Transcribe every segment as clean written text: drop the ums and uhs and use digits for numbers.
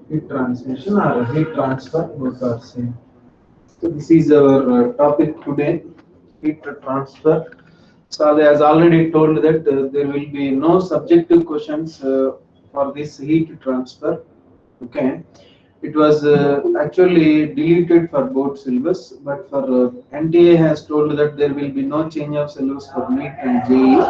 Heat transmission or heat transfer, both are same. So this is our topic today, heat transfer. So as already told that there will be no subjective questions for this heat transfer. Okay, it was actually deleted for both syllabus, but for NTA has told that there will be no change of syllabus for NEET and JEE.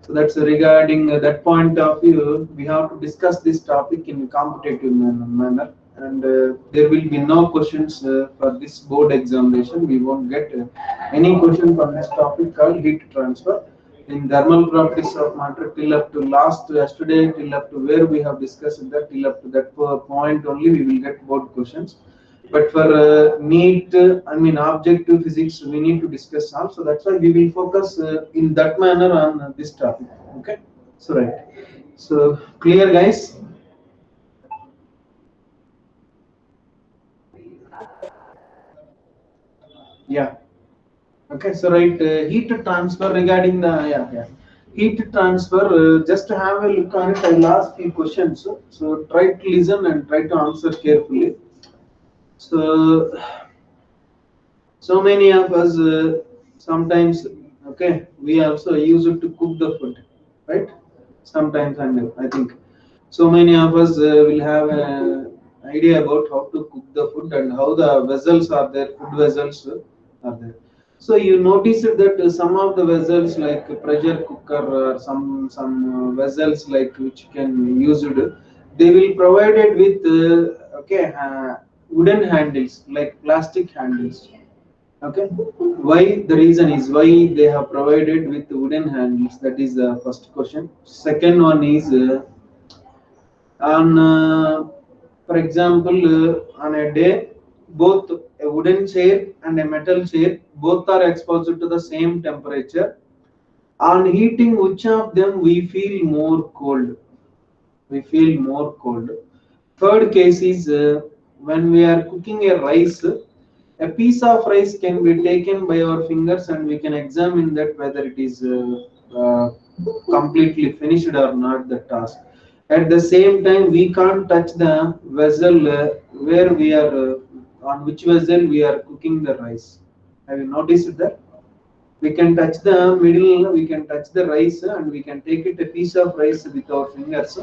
So that's regarding that point of view. We have to discuss this topic in competitive manner, and there will be no questions for this board examination. We won't get any question from this topic called heat transfer in thermal properties of matter till up to last yesterday, till up to where we have discussed that, till up to that point only we will get board questions. But for NEET, I mean objective physics, we need to discuss also. That's why we will focus in that manner on this topic. Okay, so right. So clear, guys? Yeah. Okay, so right, heat transfer regarding the heat transfer. Just to have a look on it, I'll ask few questions. So try to listen and try to answer carefully. So so many of us sometimes, okay, we also use it to cook the food, right? Sometimes, and I think so many of us will have an idea about how to cook the food and how the vessels are there, food vessels are there. So you notice that some of the vessels like pressure cooker or some vessels like which can use it, they will provide it with wooden handles like plastic handles. Okay, why? The reason is why they have provided with wooden handles. That is the first question. Second one is on, for example, on a day, both a wooden chair and a metal chair both are exposed to the same temperature. On heating, which of them we feel more cold? We feel more cold. Third case is when we are cooking a rice, a piece of rice can be taken by our fingers and we can examine that whether it is completely finished or not, the task. At the same time, we can't touch the vessel where we are on which vessel we are cooking the rice. Have you noticed that? We can touch the middle, we can touch the rice and we can take it a piece of rice with our fingers.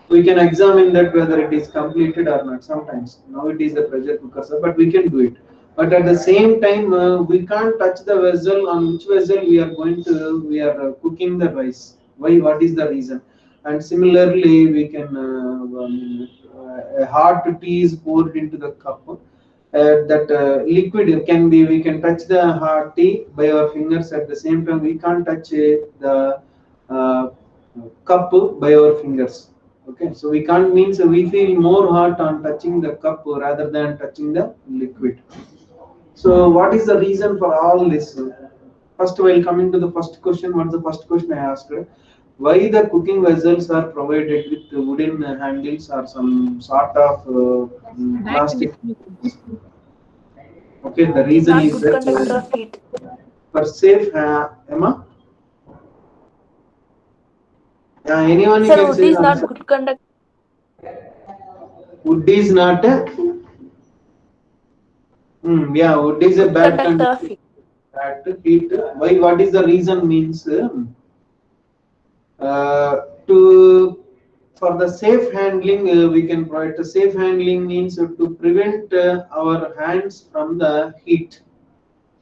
We can examine that whether it is completed or not. Sometimes now it is the pressure cooker, sir, but we can do it. But at the same time, we can't touch the vessel on which vessel we are cooking the rice. Why? What is the reason? And similarly, we can a hot tea is poured into the cup. That liquid can be, we can touch the hot tea by our fingers. At the same time, we can't touch the uh, cup by our fingers. Okay, so we can't means we feel more hot on touching the cup rather than touching the liquid. So what is the reason for all this? First, while coming to the first question, what's the first question I asked? Why the cooking vessels are provided with wooden handles or some sort of plastic? Okay, the It is reason not is good that conductor of heat. for safe, Emma. Anyone you Sir, can wood say the is not answer. good conductor. Wood is not a. Yeah, wood is a Good bad conductor of conductor. heat. Bad heat. Why? What is the reason? Means to for the safe handling, we can provide the safe handling means to prevent our hands from the heat.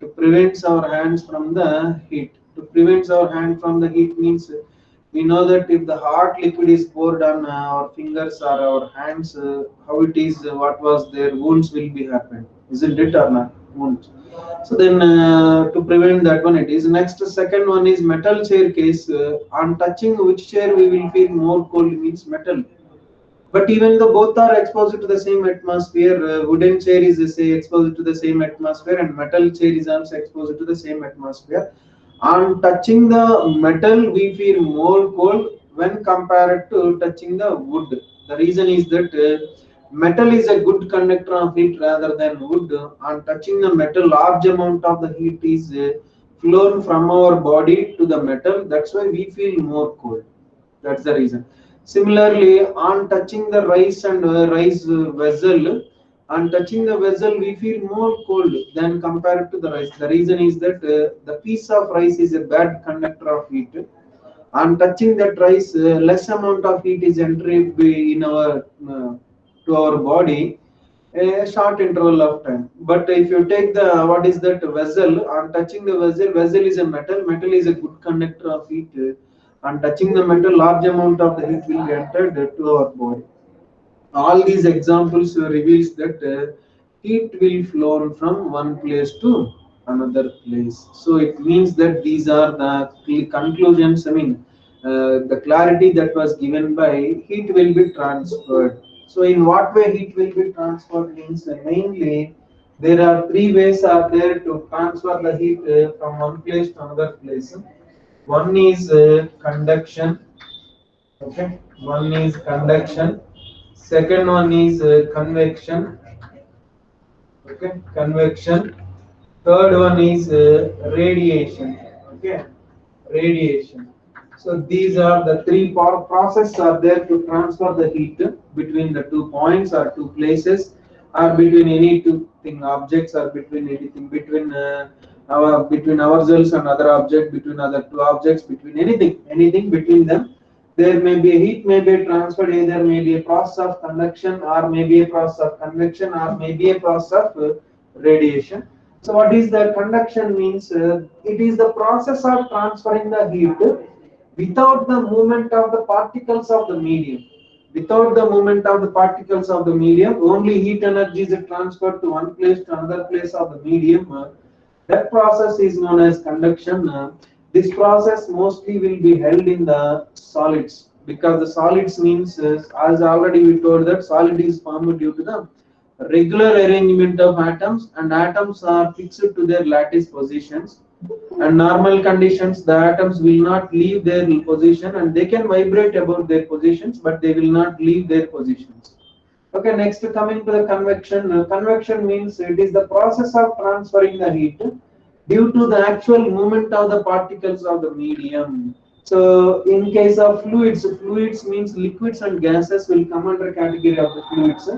To prevent our hands from the heat. To prevent our hand from the heat means we know that if the hot liquid is poured on our fingers or our hands, how it is, what was there, wounds will be happen, isn't it or not? Wounds. So then, to prevent that one, it is next. Second one is metal chair case. On touching which chair we will feel more cold means metal. But even though both are exposed to the same atmosphere, wooden chair is say exposed to the same atmosphere, and metal chair is also exposed to the same atmosphere. On touching the metal, we feel more cold when compared to touching the wood. The reason is that metal is a good conductor of heat rather than wood. On touching the metal, large amount of the heat is flown from our body to the metal. That's why we feel more cold. That's the reason. Similarly, on touching the rice and rice vessel, on touching the vessel, we feel more cold than compared to the rice. The reason is that the piece of rice is a bad conductor of heat. On touching that rice, less amount of heat is entering in our to our body a short interval of time. But if you take the what is that vessel, on touching the vessel, vessel is a metal. Metal is a good conductor of heat. On touching the metal, large amount of the heat will be entered to our body. All these examples reveals that heat will flow from one place to another place. So it means that these are the conclusions. I mean, the clarity that was given by heat will be transferred. So in what way heat will be transferred means mainly there are three ways are there to transfer the heat from one place to another place. One is conduction. Okay, one is conduction. Second one is convection. Okay, convection. Third one is radiation. Okay, radiation. So these are the three processes are there to transfer the heat between the 2 points or 2 places, or between any two thing objects, or between anything between between ourselves and other object, between other two objects, between anything between them. There may be a heat may be transferred, either may be a process of conduction, or maybe a process of convection, or maybe a process of radiation. So what is the conduction means? It is the process of transferring the heat without the movement of the particles of the medium. Without the movement of the particles of the medium, only heat energy is transferred to one place to another place of the medium. That process is known as conduction. This process mostly will be held in the solids, because the solids means, as already we told, that solid is formed due to the regular arrangement of atoms, and atoms are fixed to their lattice positions. And normal conditions, the atoms will not leave their position, and they can vibrate about their positions, but they will not leave their positions. Okay, next coming to the convection. Convection means it is the process of transferring the heat due to the actual movement of the particles of the medium. So in case of fluids, fluids means liquids and gases will come under category of the fluids.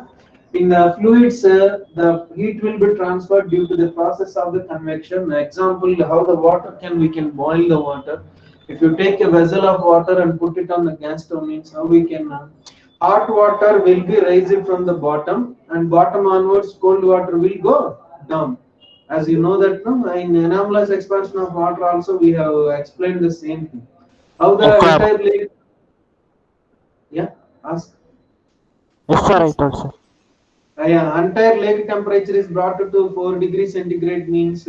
In the fluids, the heat will be transferred due to the process of the convection. Example, how the water we can boil the water. If you take a vessel of water and put it on the gas stove, means how we can hot water will be raised from the bottom, and bottom onwards cold water will go down. As you know that no, in anomalous expansion of water also we have explained the same thing. How the Yes, sir. entire lake, yeah, ask. Yes, sir. I told, sir. Yeah, entire lake temperature is brought to 4 degrees centigrade means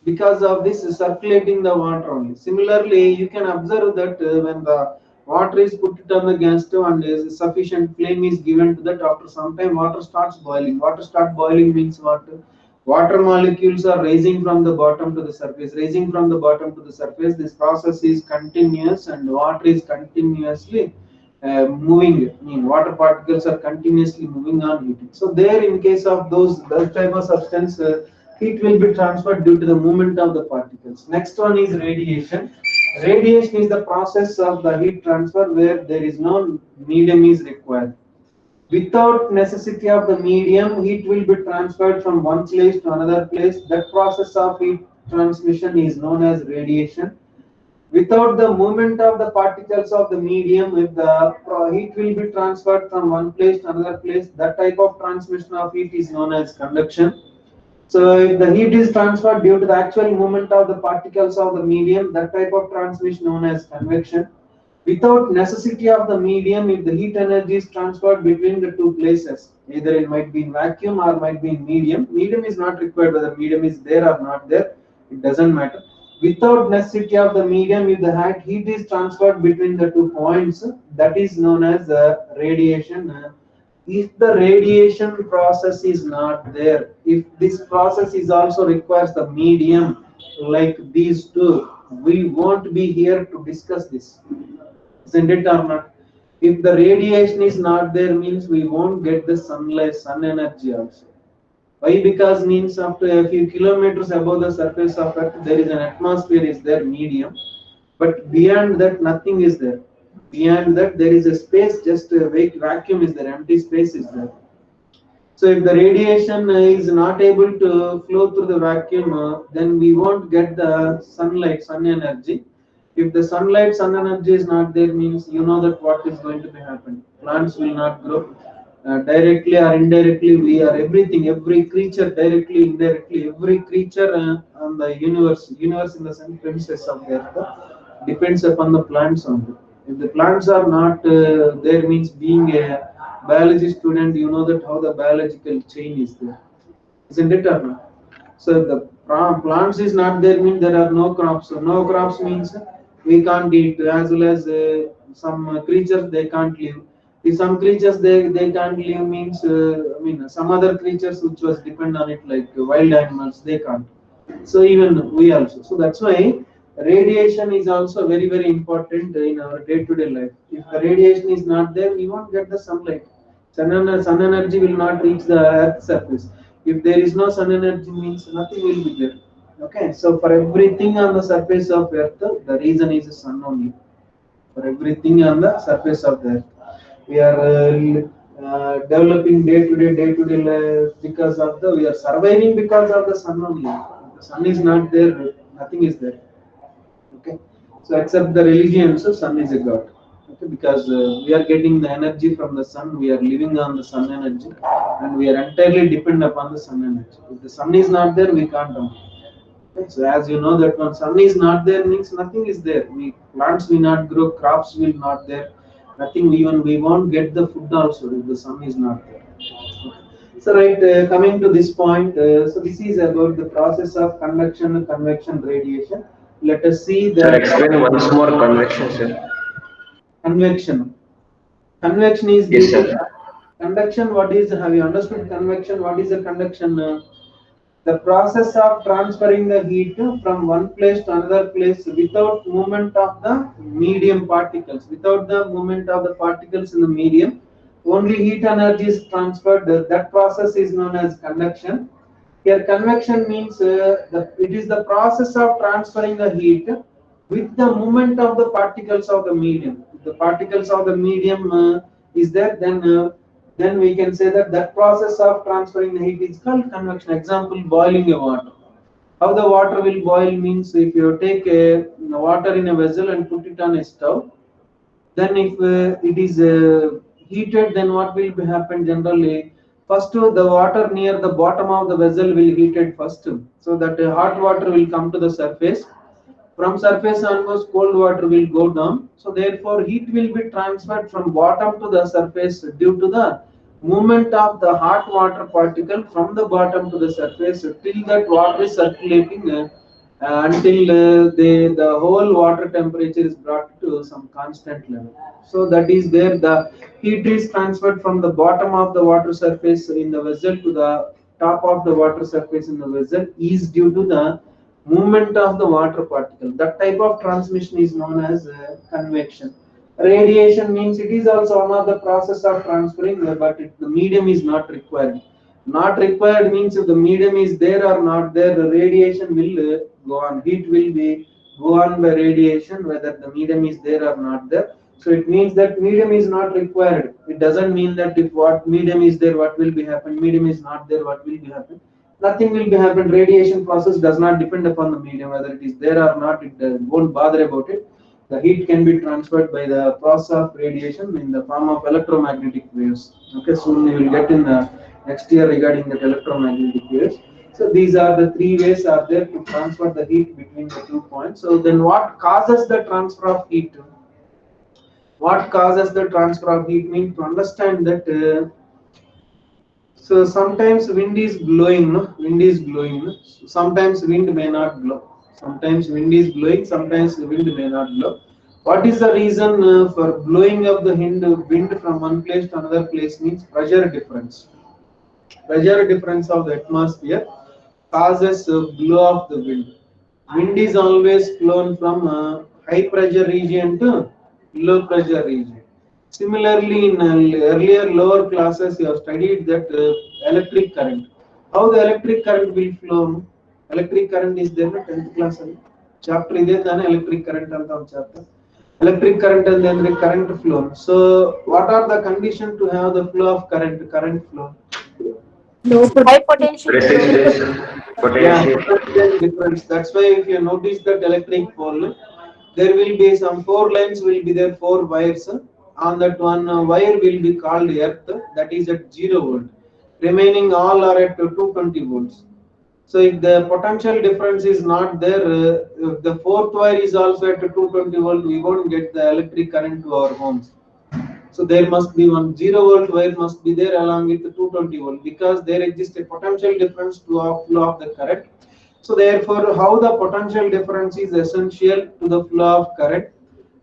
because of this circulating the water only. Similarly, you can observe that when the water is put it on the gas stove and sufficient flame is given to that, after some time water starts boiling. Water start boiling means what? Water molecules are rising from the bottom to the surface, rising from the bottom to the surface. This process is continuous, and water is continuously moving. I mean, water particles are continuously moving on heating. So there, in case of those type of substance, heat will be transferred due to the movement of the particles. Next one is radiation. Radiation is the process of the heat transfer where there is no medium is required. Without necessity of the medium, heat will be transferred from one place to another place. That process of heat transmission is known as radiation. Without the movement of the particles of the medium, if the heat will be transferred from one place to another place, that type of transmission of heat is known as conduction. So if the heat is transferred due to the actual movement of the particles of the medium, that type of transmission known as convection. Without necessity of the medium, if the heat energy is transferred between the two places, either it might be in vacuum or might be in medium. Medium is not required, whether medium is there or not there, it doesn't matter. Without necessity of the medium, if the heat is transferred between the 2 points, that is known as radiation. If the radiation process is not there, if this process is also requires the medium like these two, we won't be here to discuss this, isn't it or not? If the radiation is not there, means we won't get the sunlight, sun energy also. Why? Because means after a few kilometers above the surface of Earth, there is an atmosphere is there, medium, but beyond that nothing is there. Beyond that there is a space, just a vacuum is there, empty space is there. So if the radiation is not able to flow through the vacuum, then we won't get the sunlight, sun energy. If the sunlight, sun energy is not there, means you know that what is going to be happen. Plants will not grow. Directly or indirectly, we are everything, every creature, directly, indirectly, every creature on the universe in the sun premises of the earth depends upon the plants only. If the plants are not there, means being a biology student, you know that how the biological chain is there, isn't it or not? So if the plants is not there, means there are no crops. So no crops means we can't eat, as well as some creatures they can't live. If some creatures they can't live, means I mean some other creatures which was depend on it, like wild animals, they can't. So even we also. So that's why radiation is also very important in our day-to-day life. If the radiation is not there, we won't get the sunlight. Sun energy will not reach the earth surface. If there is no sun energy, means nothing will be there. Okay, so for everything on the surface of earth, the reason is the sun only. For everything on the surface of the earth, we are developing day to day life because of the, we are surviving because of the sun only. If the sun is not there, nothing is there. Okay, so except the religion, so sun is a god. Okay, because we are getting the energy from the sun, we are living on the sun energy, and we are entirely dependent upon the sun energy. If the sun is not there, we can't do. Okay, so as you know that when sun is not there, means nothing is there. We plants will not grow, crops will not there, nothing. Even we won't get the food also if the sun is not there. Okay. So right, coming to this point, so this is about the process of convection, convection, radiation. Let us see Sir, the explain once more convection, sir. convection. Convection is due Yes, to sir. conduction. What is? Have you understood convection? What is the conduction? The process of transferring the heat from one place to another place without movement of the medium particles, without the movement of the particles in the medium, only heat energy is transferred. That process is known as conduction. Here convection means it is the process of transferring the heat with the movement of the particles of the medium. If the particles of the medium is there, then we can say that that process of transferring the heat is called convection. Example, boiling a water. How the water will boil means, if you take a water in a vessel and put it on a stove, then if it is heated, then what will be happen generally? First, the water near the bottom of the vessel will heated first, so that hot water will come to the surface. From surface onwards, cold water will go down. So therefore, heat will be transferred from bottom to the surface due to the movement of the hot water particle from the bottom to the surface till that water is circulating until the whole water temperature is brought to some constant level. So that is there. The heat is transferred from the bottom of the water surface in the vessel to the top of the water surface in the vessel is due to the movement of the water particle. That type of transmission is known as convection. Radiation means it is also one of the process of transferring, but the medium is not required. Not required means if the medium is there or not there, the radiation will go on. Heat will be go on by radiation, whether the medium is there or not there. So it means that medium is not required. It doesn't mean that if what medium is there, what will be happen. Medium is not there, what will be happen. Nothing will be happen. Radiation process does not depend upon the medium, whether it is there or not. It won't bother about it. The heat can be transferred by the process of radiation in the form of electromagnetic waves. Okay, soon we will get in the next year regarding the electromagnetic waves. So these are the three ways are there to transfer the heat between the 2 points. So then what causes the transfer of heat? What causes the transfer of heat means to understand that so sometimes wind is blowing, no? Wind is blowing. No? Sometimes wind may not blow. Sometimes wind is blowing. Sometimes the wind may not blow. What is the reason for blowing of the wind from one place to another place means pressure difference. Pressure difference of the atmosphere causes blow of the wind. Wind is always blown from high pressure region to low pressure region. Similarly, in earlier lower classes, you have studied that electric current. How the electric current will flow? Electric current is there in 10th class chapter. Is there electric current on chapter? Electric current and then the current flow. So, what are the conditions to have the flow of current? Current flow. High potential. Resistance, Yeah, potential. potential difference. That's why if you notice that electric pole, there will be some four lines will be there, four wires. On that one wire will be called earth. That is at 0 volt. Remaining all are at 220 volts. So if the potential difference is not there, if the fourth wire is also at 220 volt, we won't get the electric current to our homes. So there must be one 0 volt wire must be there along with the 220 volt, because there exists a potential difference to our flow of the current. So therefore, how the potential difference is essential to the flow of current,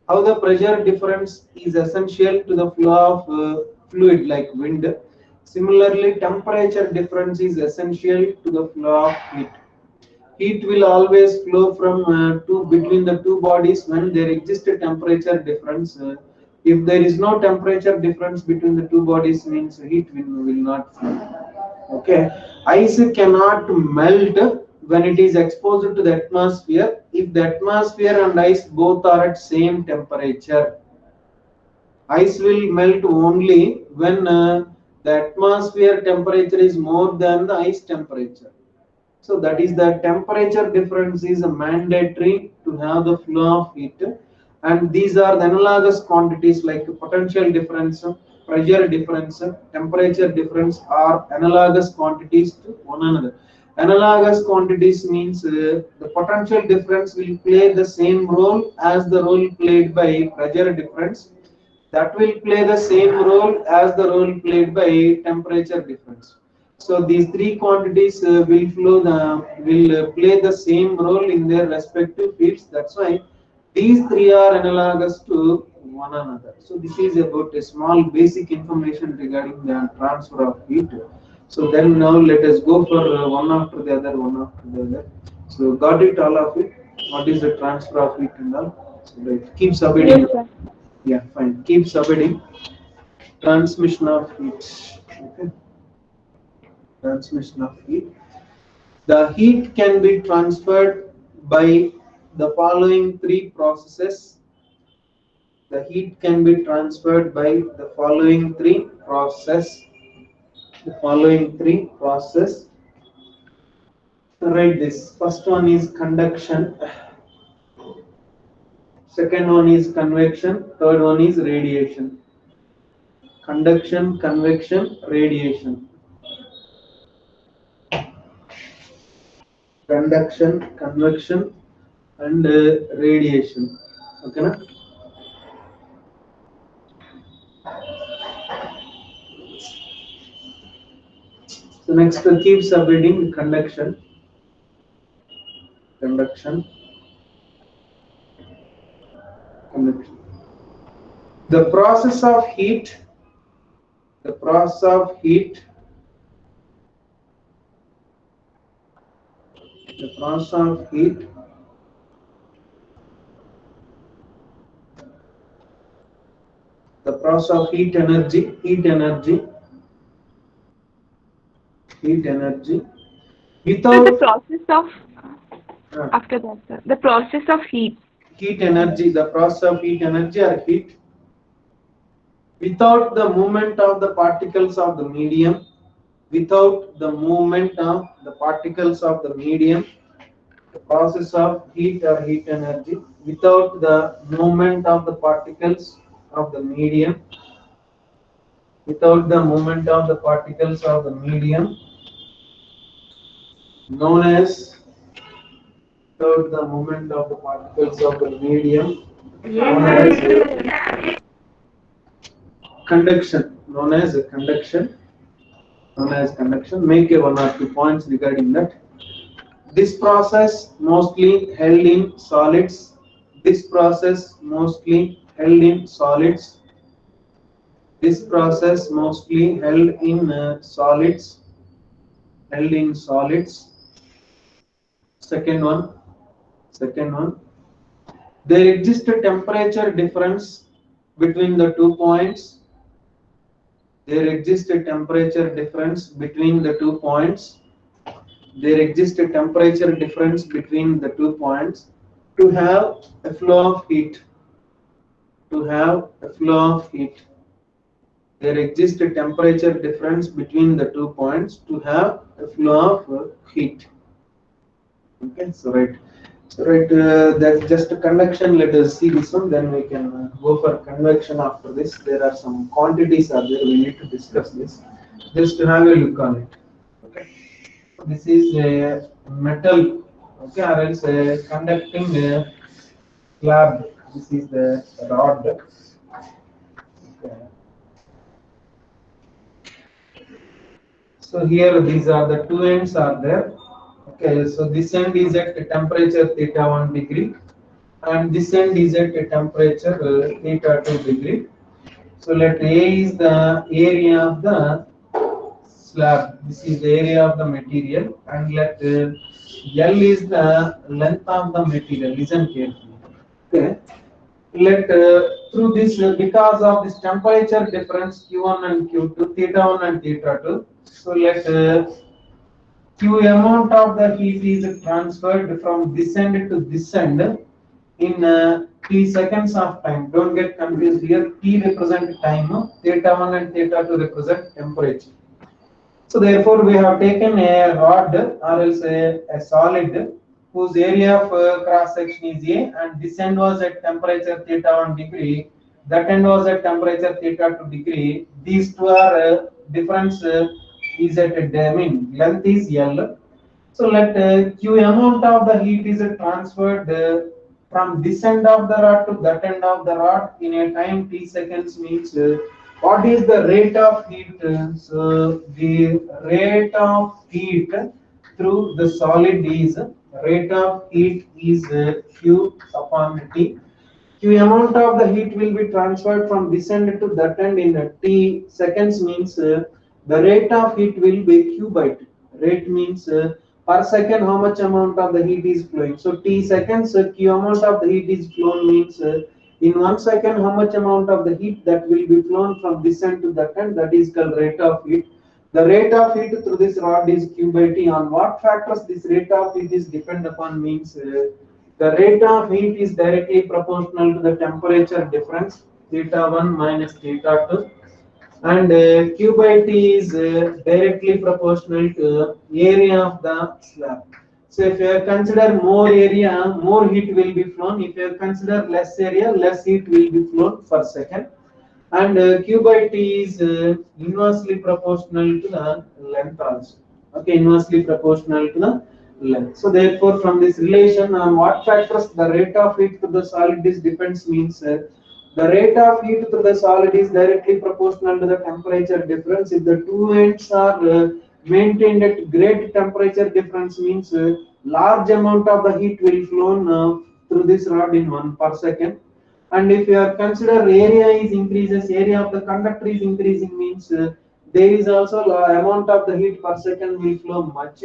how the pressure difference is essential to the flow of fluid like wind. Similarly, temperature difference is essential to the flow of heat. Heat will always flow from between the two bodies when there exists a temperature difference. If there is no temperature difference between the two bodies, means heat will not flow. Okay, ice cannot melt when it is exposed to the atmosphere if the atmosphere and ice both are at same temperature. Ice will melt only when the atmosphere temperature is more than the ice temperature. So that is the temperature difference is mandatory to have the flow of heat, and these are the analogous quantities like potential difference, pressure difference, temperature difference are analogous quantities to one another. Analogous quantities means the potential difference will play the same role as the role played by pressure difference. That will play the same role as the role played by temperature difference. So these three quantities will play the same role in their respective fields. That's why these three are analogous to one another. So this is about a small basic information regarding the transfer of heat. So then now let us go for one after the other, one after the other. So got it all of it. What is the transfer of heat and all? So it keeps Yes, subheading. sir. Yeah, fine. Keep subheading. Transmission of heat. Okay. Transmission of heat. The heat can be transferred by the following three processes. The heat can be transferred by the following three processes. The following three process. Write this. First one is conduction. Second one is convection. Third one is radiation. Conduction, convection, radiation. Conduction, convection, and radiation. Okay, na? So next, keep subheading conduction, conduction, conduction. The process of heat, the process of heat, the process of heat, the process of heat energy, heat energy, heat energy. So the Without process of uh, after that, sir, the process of heat. heat energy, the process of heat energy or heat, without the movement of the particles of the medium, without the movement of the particles of the medium, the process of heat or heat energy, without the movement of the particles of the medium, without the movement of the particles of the medium, known as without the movement of the particles of the medium, known as conduction, known as conduction, known as conduction. Make a one or two points regarding that. This process mostly held in solids. This process mostly held in solids. This process mostly held in solids. Held in solids. Second one. Second one. There exists a temperature difference between the 2 points. There exists a temperature difference between the 2 points. there exists a temperature difference between the 2 points to have a flow of heat. To have a flow of heat, there exists a temperature difference between the 2 points to have a flow of heat. Okay, so right. So right, that's just a convection. Let us see this one. Then we can go for convection after this. There are some quantities are there. We need to discuss this. Just to have a look on it. Okay. This is a metal. Okay, or else a conducting slab. This is the rod. Okay. So here these are the two ends are there. Okay, so this end is at a temperature theta 1 degree, and this end is at a temperature theta 2 degree. So let A is the area of the slab. This is the area of the material, and let L is the length of the material. Listen carefully. Okay. Let through this because of this temperature difference Q1 and Q2, theta 1 and theta 2. So let Q amount of the heat is transferred from this end to this end in t seconds of time. Don't get confused here. T represent time, no? Theta 1 and theta 2 represent temperature. So therefore we have taken a rod or else a solid whose area of cross section is A, and this end was at temperature theta 1 degree, that end was at temperature theta 2 degree. These two are difference is at I mean length is L. So let Q amount of the heat is transferred from this end of the rod to that end of the rod in a time t seconds means what is the rate of heat? So the rate of heat through the solid is rate of heat is Q upon T. Q amount of the heat will be transferred from this end to that end in T seconds means the rate of heat will be Q by T. Rate means per second how much amount of the heat is flowing. So T seconds Q amount of the heat is flown means in 1 second how much amount of the heat that will be flown from this end to that end, that is called rate of heat. The rate of heat through this rod is Q by T. On what factors this rate of heat is depend upon means the rate of heat is directly proportional to the temperature difference theta 1 minus theta 2, and Q by T is directly proportional to area of the slab. So if you consider more area, more heat will be flown. If you consider less area, less heat will be flown per second. And Q by T is inversely proportional to the length also. Okay, inversely proportional to the length. So therefore, from this relation, on what factors the rate of heat to the solid is depends means the rate of heat to the solid is directly proportional to the temperature difference. If the two ends are maintained at great temperature difference means large amount of the heat will flown through this rod in 1 per second. And if you are consider area is increases, area of the conductor is increasing means there is also amount of the heat per second will flow much,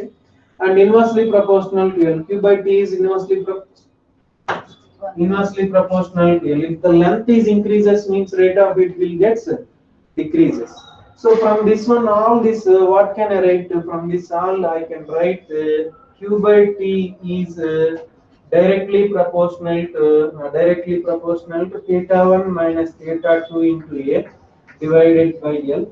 and inversely proportional to L. Q by T is inversely proportional to L. If the length is increases means rate of heat will get decreases. So from this one, all this what can I write from this all? I can write Q by T is directly proportional to theta 1 minus theta 2 into A divided by L.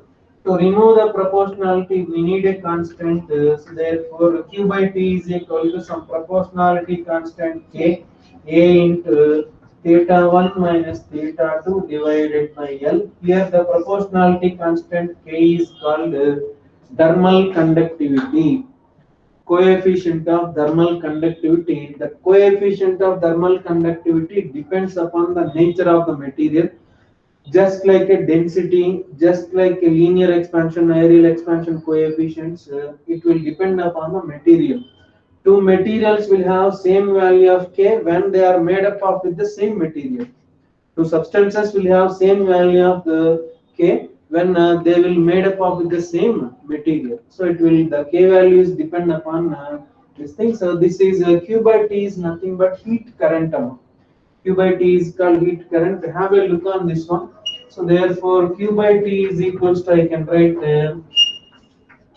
To remove the proportionality, we need a constant. So therefore, Q by T is equal to some proportionality constant K, A into theta 1 minus theta 2 divided by L. Here the proportionality constant K is called thermal conductivity. Coefficient of thermal conductivity. The coefficient of thermal conductivity depends upon the nature of the material. Just like a density, just like a linear expansion, aerial expansion coefficients, it will depend upon the material. Two materials will have same value of K when they are made up of with the same material. Two substances will have same value of the K when they will made up of with the same material. So it will, the K values depend upon this thing. So this is Q by T is nothing but heat current amount. Q by T is called heat current. Have a look on this one. So therefore Q by T is equals to, I can write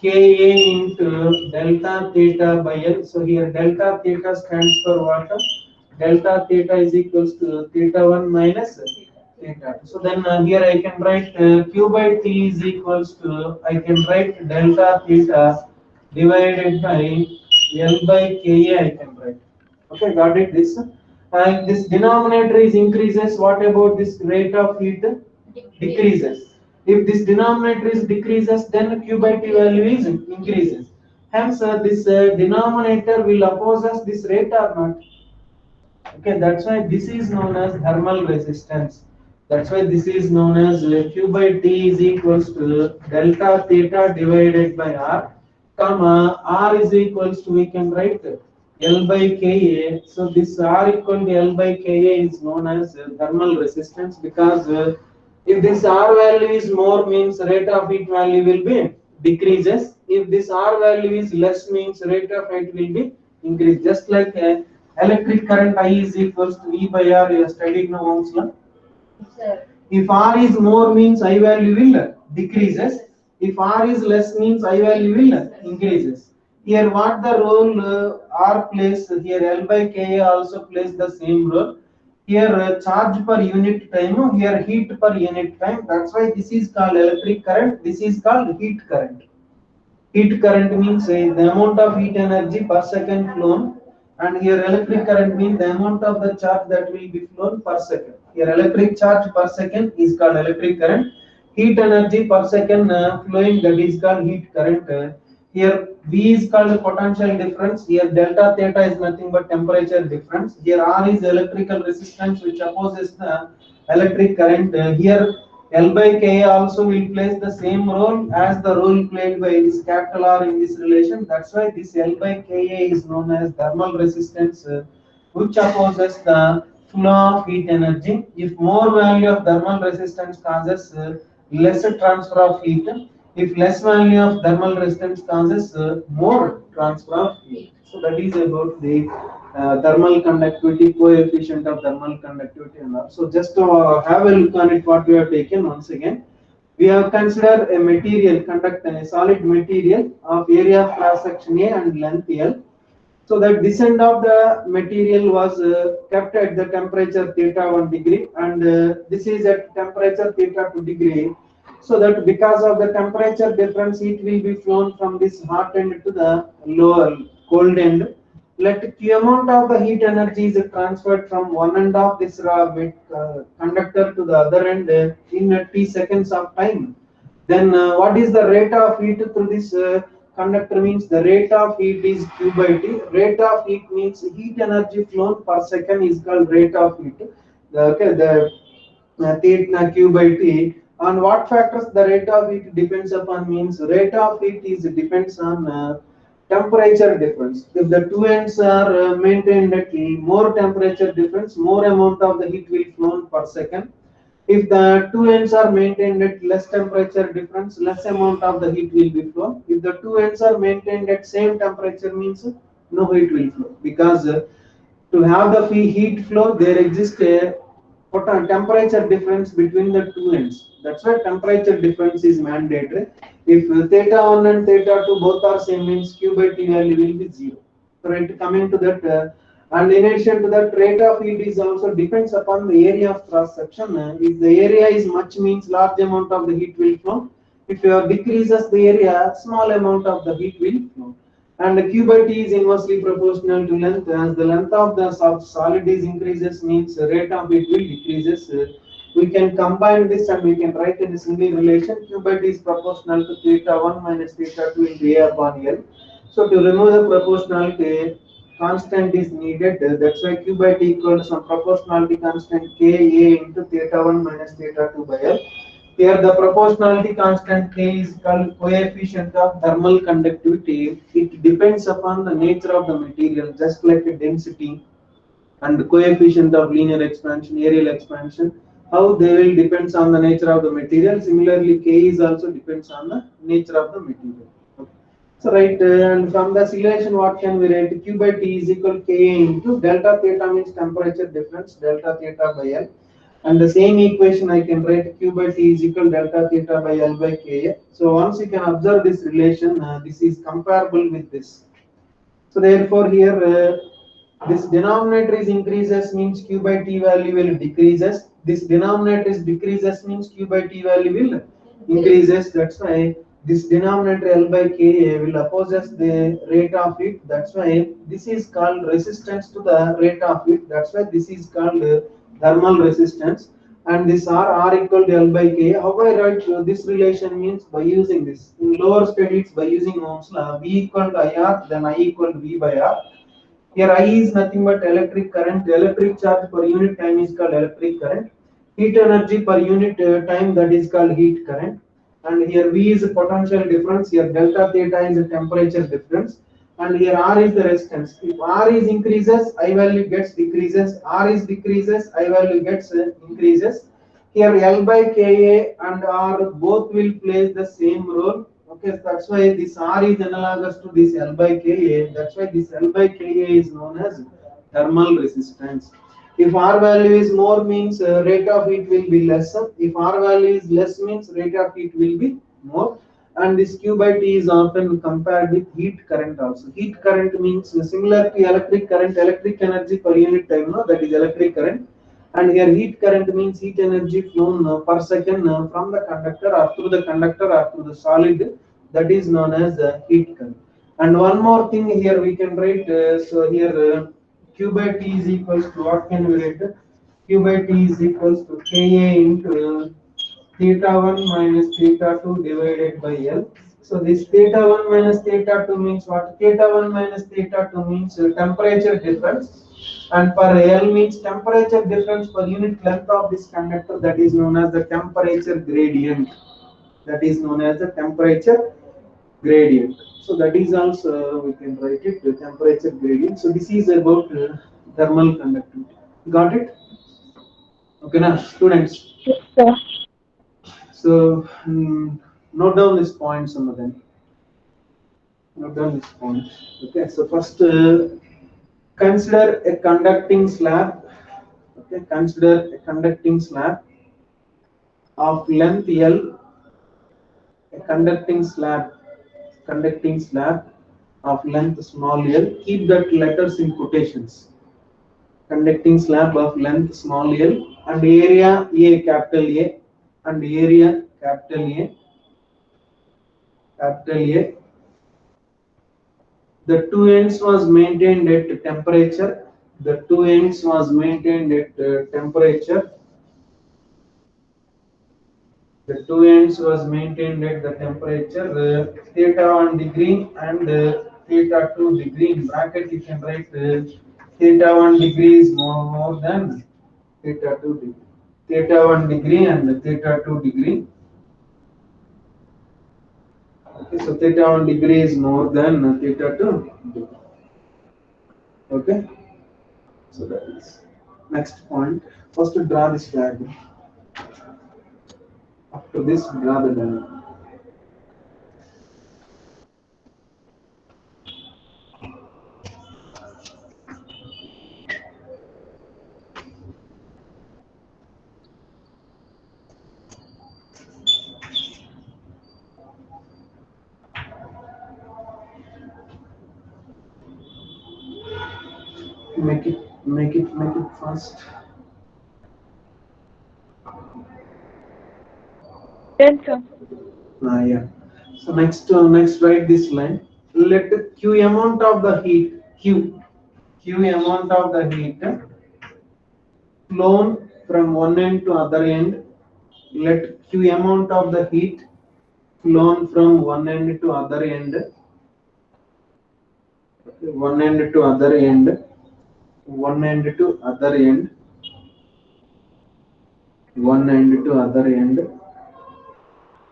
Ka into delta theta by L. So here delta theta stands for what? Delta theta is equals to theta 1 minus theta 2. So then here I can write Q by T is equals to, I can write delta theta divided by L by Ka I can write. Okay, got it? This denominator is increases. What about this rate of heat? Decreases. If this denominator is decreases, then Q by T value is increases. Hence, this denominator will oppose us this rate or not. Okay, that's why this is known as thermal resistance. That's why this is known as Q by T is equals to delta theta divided by R, comma R is equals to, we can write L by Ka. So this R equal to L by Ka is known as thermal resistance, because if this R value is more means rate of heat value will be decreases. If this R value is less means rate of heat will be increase. Just like electric current I is equals to E by R, you are studying now Ohm's law. If R is more means I value will decreases. If R is less means I value will increases. Here what the role R plays, here L by Ka also plays the same role. Here charge per unit time, here heat per unit time. That's why this is called electric current. This is called heat current. Heat current means the amount of heat energy per second flown, and here electric current means the amount of the charge that will be flown per second. Here electric charge per second is called electric current. Heat energy per second flowing, that is called heat current. Here V is called potential difference. Here delta theta is nothing but temperature difference. Here R is electrical resistance which opposes the electric current. Here L by Ka also will play the same role as the role played by this capital R in this relation. That's why this L by Ka is known as thermal resistance, which opposes the flow of heat energy. If more value of thermal resistance causes lesser transfer of heat, if less value of thermal resistance causes more transfer of heat. So that is about the thermal conductivity, coefficient of thermal conductivity and all. So just to have a look on it, what we have taken once again. We have considered a material, a solid material of area of cross section A and length L. So that this end of the material was kept at the temperature theta 1 degree, and this is at temperature theta 2 degree. So that because of the temperature difference, heat will be flown from this hot end to the lower cold end. Let Q amount of the heat energy is transferred from one end of this conductor to the other end in t seconds of time. Then what is the rate of heat through this conductor means the rate of heat is Q by T. Rate of heat means heat energy flown per second is called rate of heat. The Q by T. On what factors the rate of heat depends upon means rate of heat is depends on temperature difference. If the two ends are maintained at more temperature difference, more amount of the heat will flown per second. If the two ends are maintained at less temperature difference, less amount of the heat will be flown. If the two ends are maintained at same temperature means no heat will flow, because to have the heat flow there exists a temperature difference between the two ends. That's why temperature difference is mandatory. If theta 1 and theta 2 both are same means Q by T value will be 0. Right, coming to that, and in addition to that, rate of heat is also depends upon the area of cross section. If the area is much means large amount of the heat will flow. If you decreases the area, small amount of the heat will flow. And Q by T is inversely proportional to length. As the length of the solid is increases means rate of heat will decreases. We can combine this and we can write in a single relation. Q by T is proportional to theta 1 minus theta 2 into A upon L. So to remove the proportionality, constant is needed. That's why Q by T equals some proportionality constant Ka into theta 1 minus theta 2 by L. Here the proportionality constant K is called coefficient of thermal conductivity. It depends upon the nature of the material, just like a density and the coefficient of linear expansion, areal expansion. How they will depends on the nature of the material. Similarly, K is also depends on the nature of the material. Okay. So right, and from the relation, what can we write? Q by T is equal Ka into delta theta means temperature difference, delta theta by L. And the same equation I can write q by t is equal delta theta by L by Ka. So once you can observe this relation, this is comparable with this. So therefore here this denominator is increases means q by t value will decreases. This denominator is decreases means q by t value will increases. That's why this denominator L by Ka will opposes the rate of heat. That's why this is called resistance to the rate of heat. That's why this is called thermal resistance. And this R equal to L by Ka. How I write this relation means by using this. In lower studies by using Ohm's law, V equal to IR, then I equal to V by R. Here I is nothing but electric current. Electric charge per unit time is called electric current. Heat energy per unit time, that is called heat current. And here V is a potential difference. Here delta theta is a temperature difference. And here R is the resistance. If R is increases, I value gets decreases. R is decreases, I value gets increases. Here L by Ka and R both will play the same role. Okay, that's why this R is analogous to this L by Ka. That's why this L by Ka is known as thermal resistance. If R value is more means rate of heat will be less. If R value is less means rate of heat will be more. And this Q by T is often compared with heat current also. Heat current means similar to electric current, electric energy per unit time, no? That is electric current. And here heat current means heat energy flown per second from the conductor or through the conductor or through the solid, that is known as heat current. And one more thing here we can write, so here Q by T is equals to what can we write? Q by T is equals to Ka into theta 1 minus theta 2 divided by L. So this theta 1 minus theta 2 means what? Theta 1 minus theta 2 means temperature difference, and per L means temperature difference per unit length of this conductor, that is known as the temperature gradient. That is known as the temperature gradient. So that is also we can write it the temperature gradient. So this is about thermal conductivity. Got it? Okay, now students. Yes, sir. So note down these points, some of them. Note down these points. Okay, so first consider a conducting slab. Okay, consider a conducting slab of length L. A conducting slab of length small l. Keep that letters in quotations. Conducting slab of length small l and area A, capital A, and area capital A. The two ends was maintained at temperature. The two ends was maintained at temperature. The two ends was maintained at the temperature theta 1 degree and theta 2 degree. In bracket you can write theta 1 degree is more than theta 2 degree. Theta 1 degree and theta 2 degree. Okay, so theta 1 degree is more than theta 2 degree. Okay, so that is next point. First to draw this diagram. After this, draw the diagram. Make it fast. Yes, sir. Yeah. So next write this line. Let Q amount of the heat Q amount of the heat flown from one end to other end. Let Q amount of the heat flown from one end to other end. One end to other end. One end to other end. One end to other end.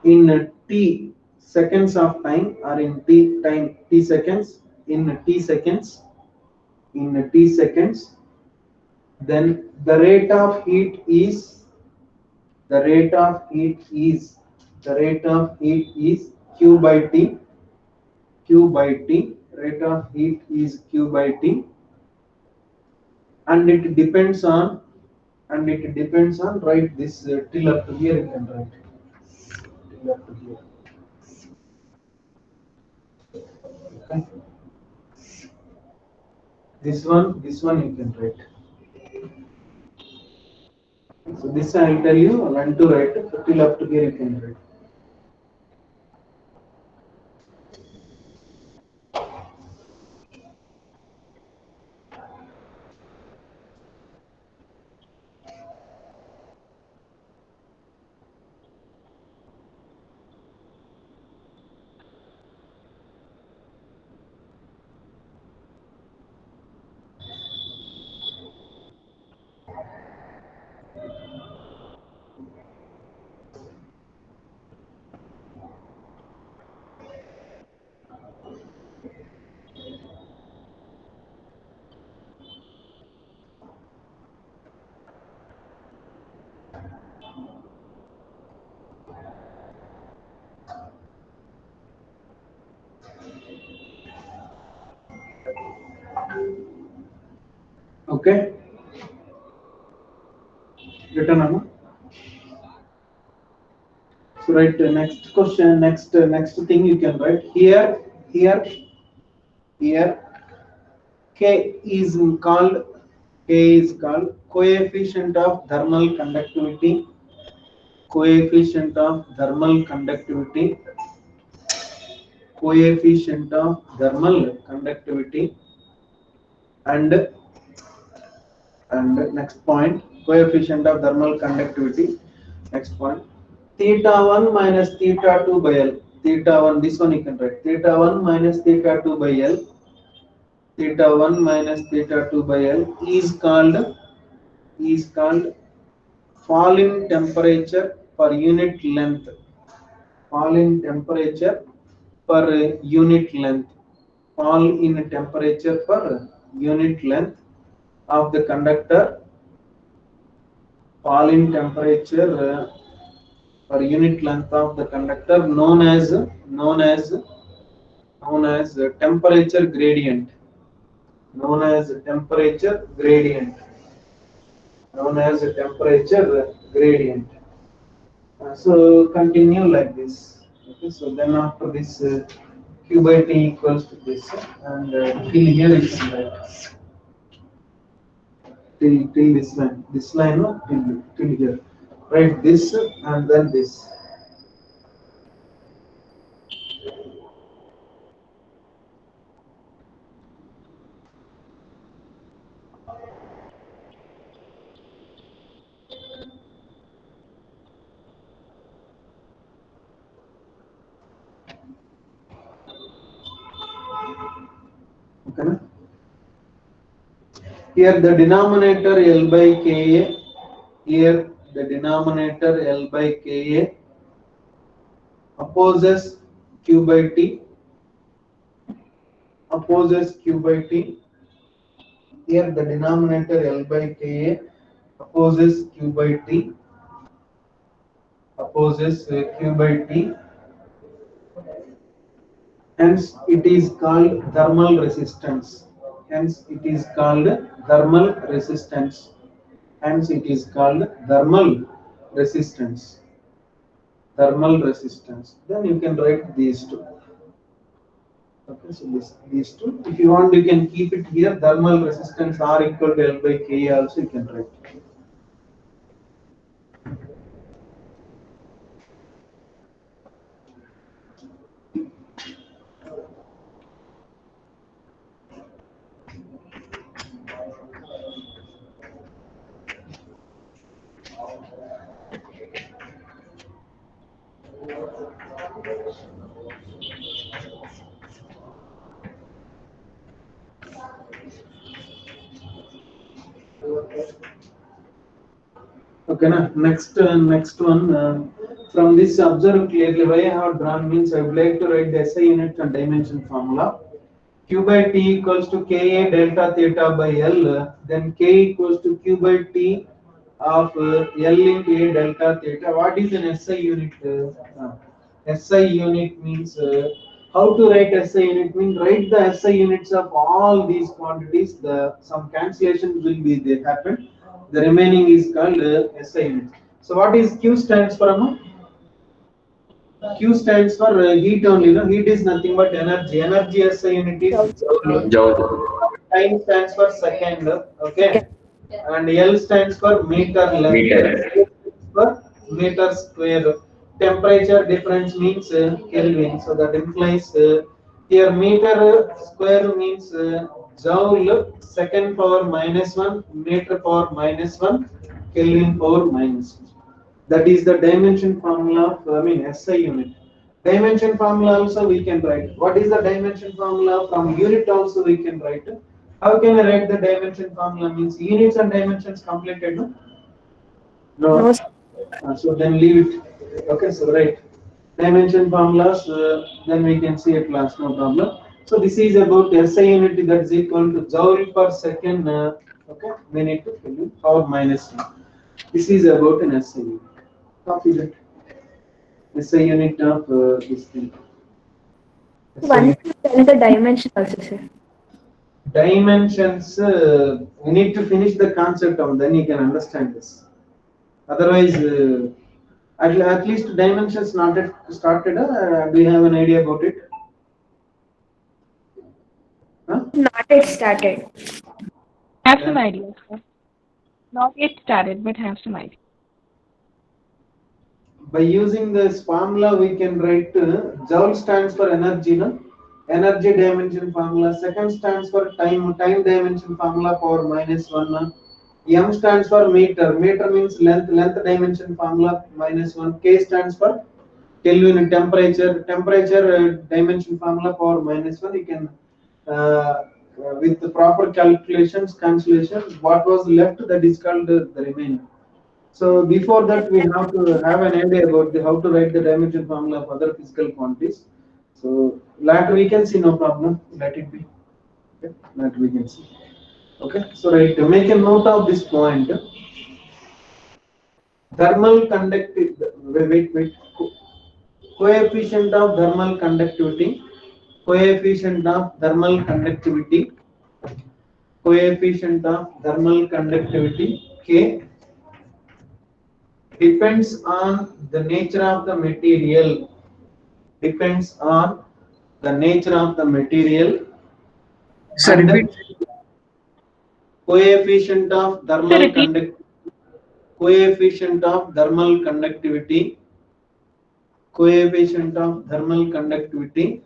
In t seconds of time or in t seconds, in t seconds, then the rate of heat is q by t. Rate of heat is q by t, and it depends on and it depends on write this till up to here you can write till up to here. Okay. This one you can write. So this I will tell you when to write. Till up to here you can write. Okay. Written on. So write next question. Next thing you can write here. K is called coefficient of thermal conductivity. Coefficient of thermal conductivity. Coefficient of thermal conductivity. And next point, coefficient of thermal conductivity. Next point, theta 1 minus theta 2 by L. Theta 1, this one you can write. Theta 1 minus theta 2 by L. Theta 1 minus theta 2 by L is called fall in temperature per unit length. Fall in temperature per unit length. Fall in temperature per unit length of the conductor. Fall in temperature per unit length of the conductor known as temperature gradient. Known as temperature gradient. Known as temperature gradient. So continue like this. Okay, so then after this Q by T equals to this, and till here you can write till this line no, till here. Write this and then this. Okay. Here the denominator L by Ka. Here the denominator L by Ka opposes Q by T. Opposes Q by T. Here the denominator L by Ka opposes Q by T. Opposes Q by T. Hence it is called thermal resistance. Hence it is called thermal resistance. Hence it is called thermal resistance. Thermal resistance. Then you can write these two. Okay, so these two. If you want, you can keep it here. Thermal resistance R equal to L by K also you can write. Okay, next one. From this observe clearly why I have drawn means I would like to write the SI unit and dimension formula. Q by T equals to Ka delta theta by L. Then K equals to Q by T of L into A delta theta. What is an SI unit? SI unit means how to write SI unit means write the SI units of all these quantities. Some cancellations will be they happen. The remaining is called SI unit. So what is Q stands for? Q stands for heat only. No, heat is nothing but energy. Energy SI unit is joule. Joule. Time stands for second. Okay. And L stands for meter length. Meter. A stands for meter square. Temperature difference means Kelvin. So that implies here meter square means joule second power -1, meter power -1, Kelvin power -1. That is the dimension formula of SI unit. Dimension formula also we can write. What is the dimension formula? From unit also we can write. How can I write the dimension formula? Means units and dimensions completed, no? No. So then leave it. Okay, so right. Dimension formulas, then we can see at last, no problem. So this is about SI unit, that is equal to joule per second. Okay, minute to Kelvin power -1. This is about an SI unit. Copy that. SI unit of this thing. Once you tell the dimension also, sir. Dimensions, we need to finish the concept of, then you can understand this. Otherwise, at least dimensions not yet started. Do you have an idea about it? Huh? Not yet started. Have some ideas, sir. Not yet started, but have some ideas. By using this formula, we can write joule stands for energy, no? Energy dimension formula. Second stands for time. Time dimension formula power -1. M stands for meter. Meter means length. Length dimension formula -1. K stands for Kelvin. Temperature. Temperature dimension formula power -1. You can with the proper calculations, cancellation, what was left, that is called the remainder. So before that, we have to have an idea about how to write the dimension formula of other physical quantities. So later we can see, no problem. Let it be. Okay, later we can see. Okay, so right, make a note of this point. Thermal conductivity. Wait. Coefficient of thermal conductivity. Coefficient of thermal conductivity. Coefficient of thermal conductivity K depends on the nature of the material. Depends on the nature of the material. Sir, repeat. Coefficient of thermal conductivity. Coefficient of thermal conductivity. Coefficient of thermal conductivity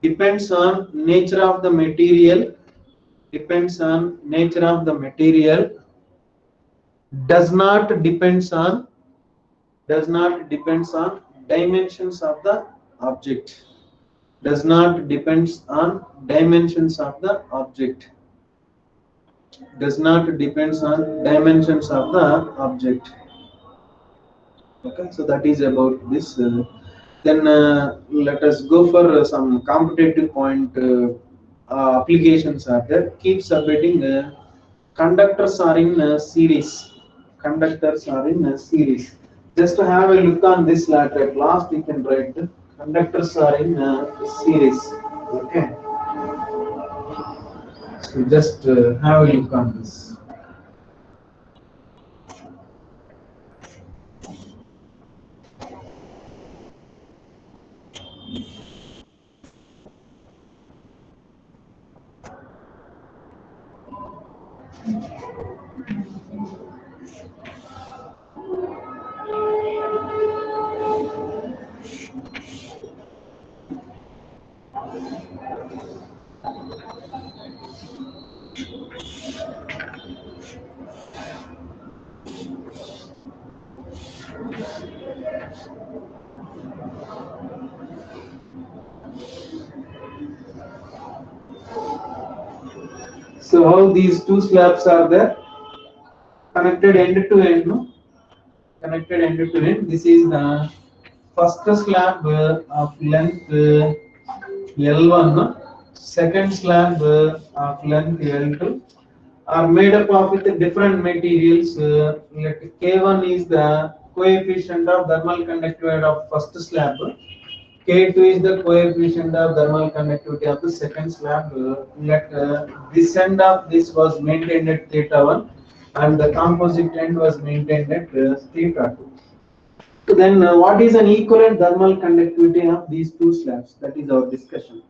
depends on nature of the material. Depends on nature of the material. Does not depends on dimensions of the object. Does not depends on dimensions of the object. Does not depends on dimensions of the object. Okay, so that is about this. Then let us go for some competitive point applications are there. Keep submitting. Conductors are in series. Conductors are in series. Just to have a look on this later. At last we can write conductors are in series. Okay. So just have a look on this. So how these two slabs are there? Connected end to end, no? Connected end to end. This is the first slab of length L1, second slab of length L2 are made up of with different materials. Let K1 is the coefficient of thermal conductivity of first slab. K2 is the coefficient of thermal conductivity of the second slab. Let this end of this was maintained at theta 1. and the composite end was maintained at theta 2. So then what is an equivalent thermal conductivity of these two slabs? That is our discussion.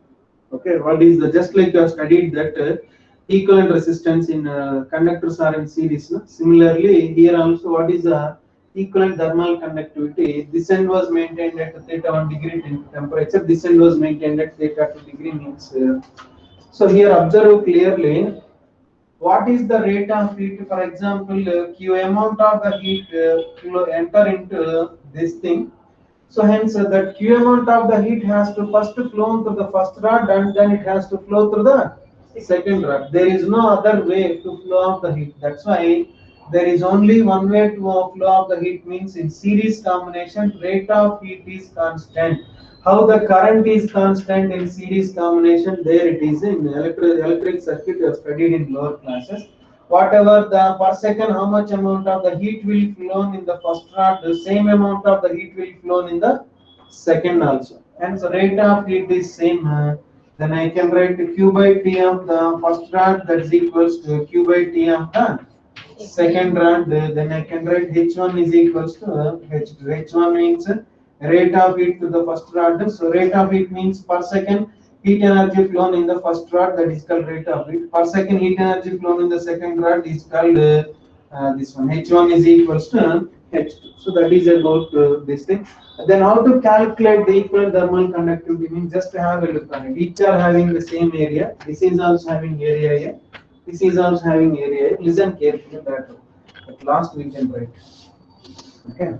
Okay, what is the, just like you have studied that equivalent resistance in conductors are in series. No? Similarly, here also what is the equivalent thermal conductivity? This end was maintained at theta 1 degree temperature, this end was maintained at theta 2 degree means. So here observe clearly what is the rate of heat. For example, q amount of the heat enter into this thing. So hence that q amount of the heat has to first flow through the first rod and then it has to flow through the second rod. There is no other way to flow of the heat. That's why there is only one way to flow of the heat, means in series combination rate of heat is constant. How the current is constant in series combination, there it is in electric circuit you have studied in lower classes. Whatever the per second, how much amount of the heat will flow in the first rod, the same amount of the heat will flow in the second also. And so rate of heat is same. Then I can write q by t of the first rod, that is equals to q by t of the second rod. Then I can write h1 is equals to h2. H1 means rate of heat to the first rod. So rate of heat means per second heat energy flown in the first rod, that is called rate of heat. Per second heat energy flown in the second rod is called this one. H1 is equals to H2. So that is about this thing. Then how to calculate the equivalent thermal conductivity means just to have a look on it. Each are having the same area. This is also having area here. This is also having area here. Listen carefully that. At last we can write. Okay.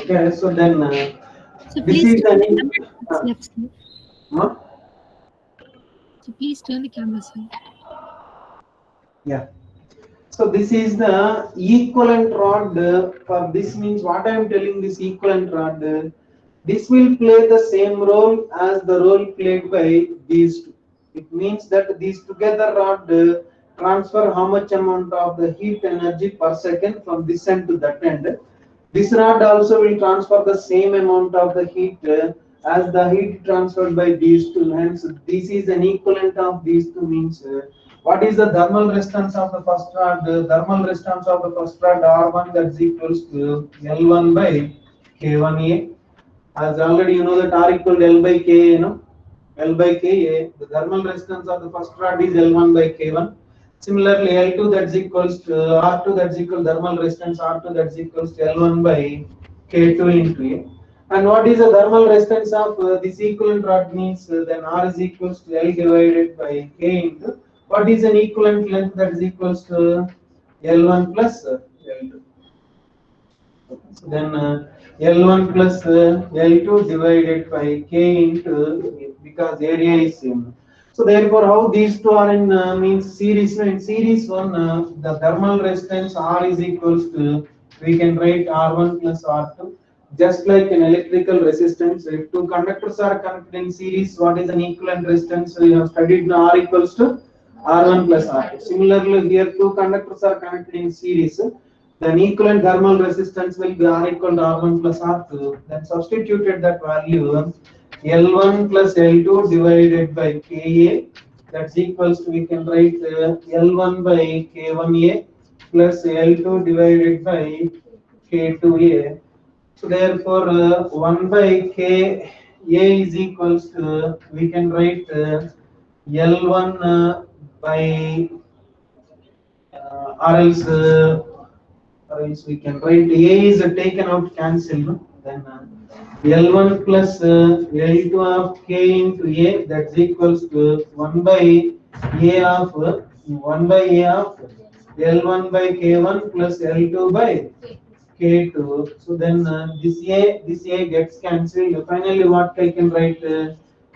Okay, so then So this please is turn the an camera left side. huh? So please turn the camera side. Yeah. So this is the equivalent rod for this, means what I am telling, this equivalent rod, this will play the same role as the role played by these two. It means that these together rod transfer how much amount of the heat energy per second from this end to that end. This rod also will transfer the same amount of the heat as the heat transferred by these two. Hence, this is an equivalent of these two, means what is the thermal resistance of the first rod? The thermal resistance of the first rod R1, that is equals to L1 by K1A. As already you know that R equal to L by Ka, you know, L by Ka. The thermal resistance of the first rod is L1 by K1. Similarly, L2 that's equals to R2, that's equal thermal resistance R2, that's equals to L1 by K2 into A. And what is the thermal resistance of this equivalent rod means then R is equals to L divided by K into what is an equivalent length, that is equals to L1 plus L2. So then L1 plus L2 divided by K into, because area is same. So therefore, how these two are in means series. In series one, the thermal resistance R is equals to, we can write R1 plus R2. Just like in electrical resistance, if two conductors are connected in series, what is an equivalent resistance? We have studied now R equals to R1 plus R2. Similarly, here two conductors are connected in series. Then equivalent thermal resistance will be R equal to R1 plus R2. Then substituted that value L1 plus L2 divided by Ka. That's equals to, we can write L1 by K1A plus L2 divided by K2A. So therefore 1 by Ka is equals to, we can write L1 by or else we can write A is taken out, cancelled. Then L1 plus L2 of K into A, that's equals to 1 by A of L1 by K1 plus L2 by K2. So then this A gets cancelled. Finally, what I can write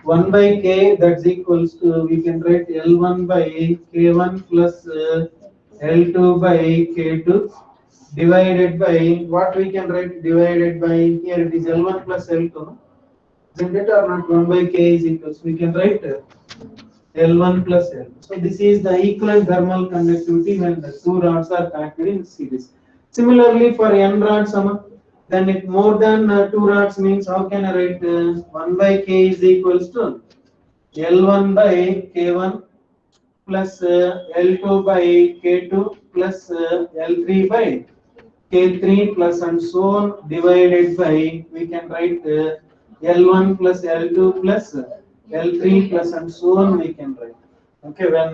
1 by k, that's equals to, we can write L1 by k1 plus L2 by k2 divided by, what we can write divided by, here it is L1 plus L2, no? Isn't it or not? 1 by k is equals, we can write L1 plus L. So this is the equivalent thermal conductivity when the two rods are connected in series. Similarly for n rods, then if more than two rods means, how can I write 1 by k is equals to L1 by k1 plus L2 by k2 plus L3 by k3 plus and so on divided by, we can write L1 plus L2 plus L3 plus and so on we can write. Okay, when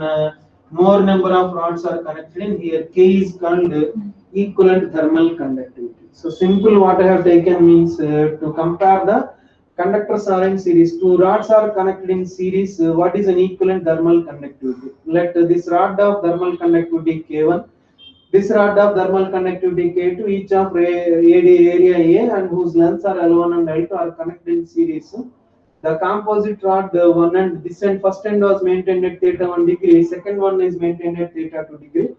more number of rods are connected in here, K is called equivalent thermal conductivity. So simple what I have taken means to compare the conductors are in series, two rods are connected in series, what is an equivalent thermal conductivity? Let this rod of thermal conductivity K1, this rod of thermal conductivity K2, each of area A and whose lengths are L1 and L2 are connected in series. The composite rod, one and this end, first end was maintained at theta 1 degree, second one is maintained at theta 2 degree.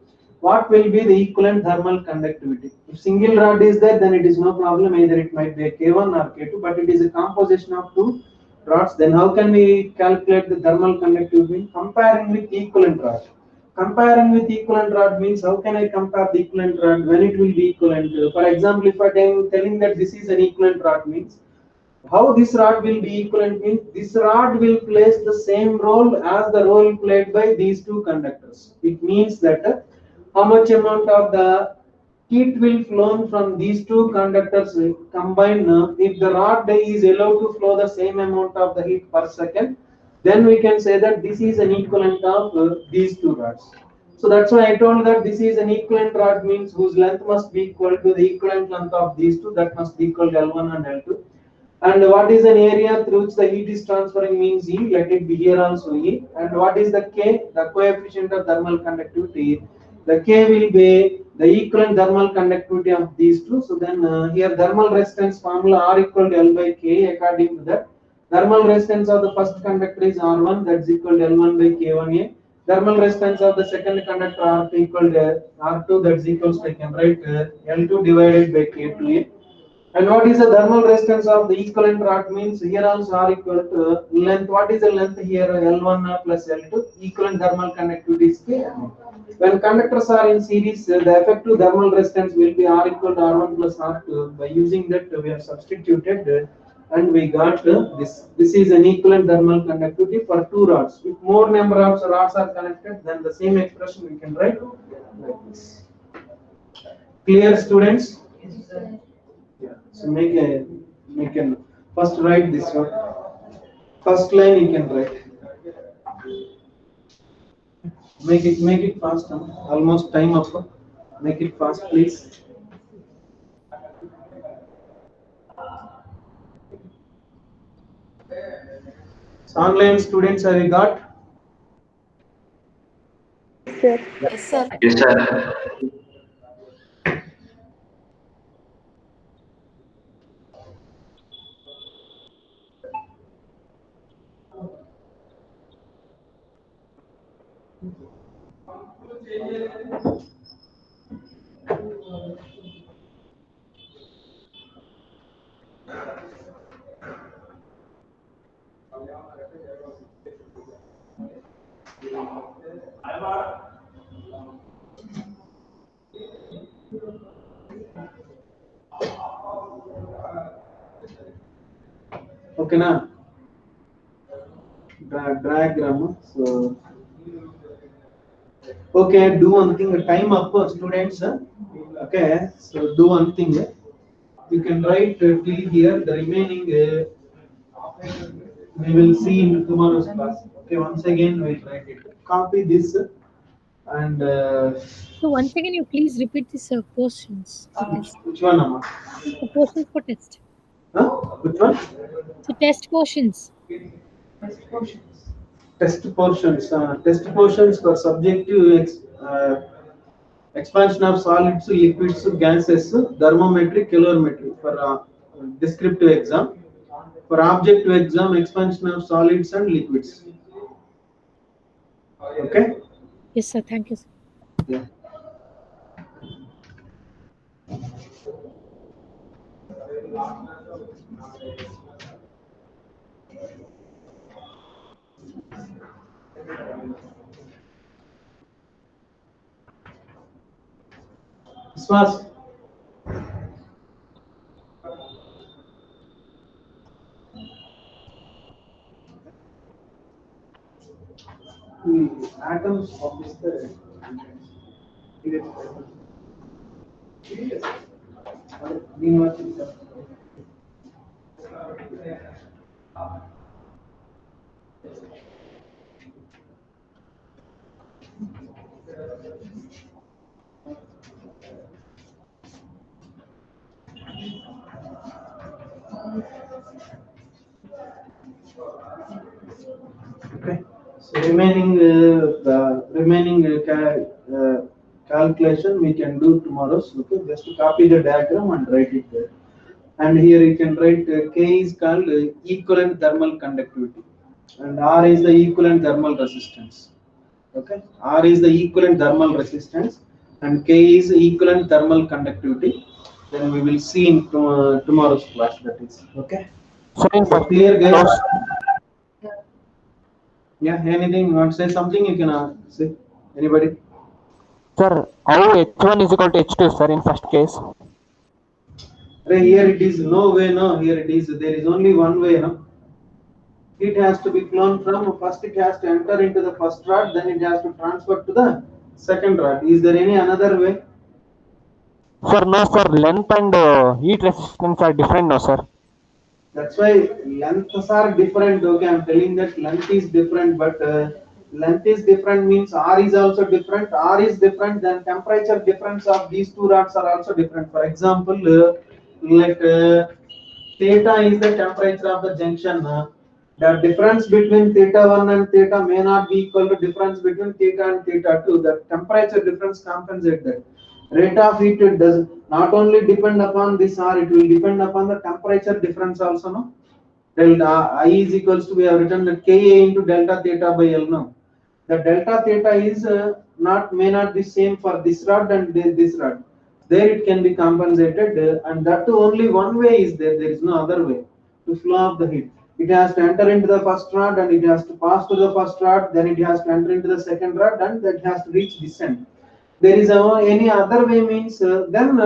What will be the equivalent thermal conductivity? If single rod is there, then it is no problem, either it might be a K1 or K2, but it is a composition of two rods, then how can we calculate the thermal conductivity? Comparing with equivalent rod. Comparing with equivalent rod means, how can I compare the equivalent rod when it will be equivalent? For example, if I am telling that this is an equivalent rod means, how this rod will be equivalent means, this rod will plays the same role as the role played by these two conductors. It means that how much amount of the heat will flow from these two conductors combined. If the rod is allowed to flow the same amount of the heat per second, then we can say that this is an equivalent of these two rods. So that's why I told that this is an equivalent rod means whose length must be equal to the equivalent length of these two, that must be equal to L1 and L2. And what is an area through which the heat is transferring means E, let it be here also E. And what is the K? The coefficient of thermal conductivity. The K will be the equivalent thermal conductivity of these two. So then here thermal resistance formula R equal to L by K. According to that, thermal resistance of the first conductor is R1, that's equal to L1 by K1A. Thermal resistance of the second conductor R2 equal to R2, that's equals to, I can write L2 divided by K2A. And what is the thermal resistance of the equivalent rod means, here also R equal to length. What is the length here? L1 plus L2. Equivalent thermal conductivity is K. When conductors are in series, the effective thermal resistance will be R equal to R1 plus R2. By using that, we have substituted and we got this. This is an equivalent thermal conductivity for two rods. If more number of rods are connected, then the same expression we can write like this. Clear, students? Yeah. So make a first write this one. First line you can write. Make it fast. Almost time up. Make it fast, please. So online students, have you got? Sir. Yes, sir. Yes, sir. Okay, now diagram. So okay, do one thing. Time up, students. Okay, so do one thing. You can write till here. The remaining we will see in tomorrow's class. Okay, once again we'll write it. Copy this and So once again, you please repeat these questions. which one, Amma? The questions for test. Huh? Which one? So test questions. Test portions. Test portions for subjective expansion of solids, liquids, gases, thermometry, calorimetry for descriptive exam. For objective exam, expansion of solids and liquids. Okay? Yes, sir. Thank you, sir. Yeah. Swas. Atoms of this. Okay. So the remaining calculation we can do tomorrow. So, okay, just copy the diagram and write it there. And here you can write K is called equivalent thermal conductivity, and R is the equivalent thermal resistance. Okay, R is the equivalent thermal resistance, and K is equivalent thermal conductivity. Then we will see in tomorrow's class. That is okay. So in So first clear, guys. class, Yeah, anything you want to say something? You can say. Anybody? sir, how H1 is equal to H2, sir, in first case? Here it is no way, no. Here it is. There is only one way, no. Heat has to be flown from first. It has to enter into the first rod, then it has to transfer to the second rod. Is there any another way? Sir, no, sir, length and heat resistance are different, no, sir. That's why lengths are different. Okay, I'm telling that length is different, but length is different means R is also different. R is different, then temperature difference of these two rods are also different. For example, like theta is the temperature of the junction. The difference between theta 1 and theta may not be equal to difference between theta and theta 2. The temperature difference compensates that. Rate of heat does not only depend upon this R, it will depend upon the temperature difference also. No? Delta I is equals to, we have written that Ka into delta theta by L now. The delta theta is may not be same for this rod and this rod. There it can be compensated, and that too only one way is there. There is no other way to flow of the heat. It has to enter into the first rod and it has to pass to the first rod. Then it has to enter into the second rod and that has to reach this end. There is any other way means then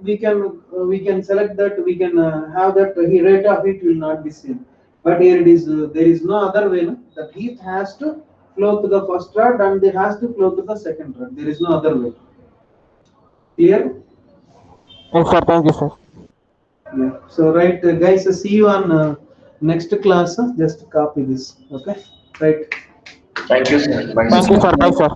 we can select that, we can have that rate of heat will not be same. But here it is there is no other way. No? The heat has to flow to the first rod and it has to flow to the second rod. There is no other way. Clear? Yes, sir, thank you, sir. Yeah. So right, guys. See you on next class. Just copy this. Okay. Right. Thank you, sir. Bye, Thank you, sir. sir. Bye, sir.